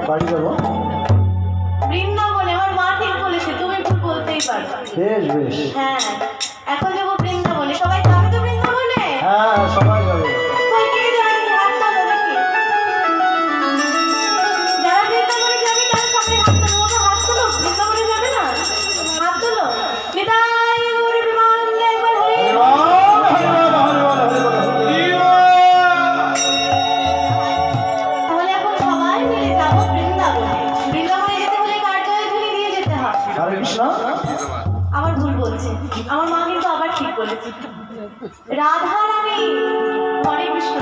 বাড়ি যাবো। বৃন্দাবনে। আমার মা ঠিক বলেছে, তুমি ভুল বলতেই পারো। বেশ বেশ। হ্যাঁ, এখন যাবো বৃন্দাবনে। সবাই যাবে তো বৃন্দাবনে? হ্যাঁ সবাই যাবে। কই কে যাবে? হাত তোলো দেখি। যারা বৃন্দাবনে যাবে তারা সবাই হাত তোলো। বাবা হাত তোলো। বৃন্দাবনে যাবে না? হাত তোলো। নিতাই গৌর বিমানে একবার হরি বল। তাহলে এখন সবাই মিলে যাবো বৃন্দাবনে। বৃন্দাবনে যেতে হলে কার জয়ধ্বনি দিয়ে যেতে হয়? হরে কৃষ্ণ। আমার ভুল বলছে, আমার মা কিন্তু আবার ঠিক বলেছে। রাধা রানী হরে কৃষ্ণ।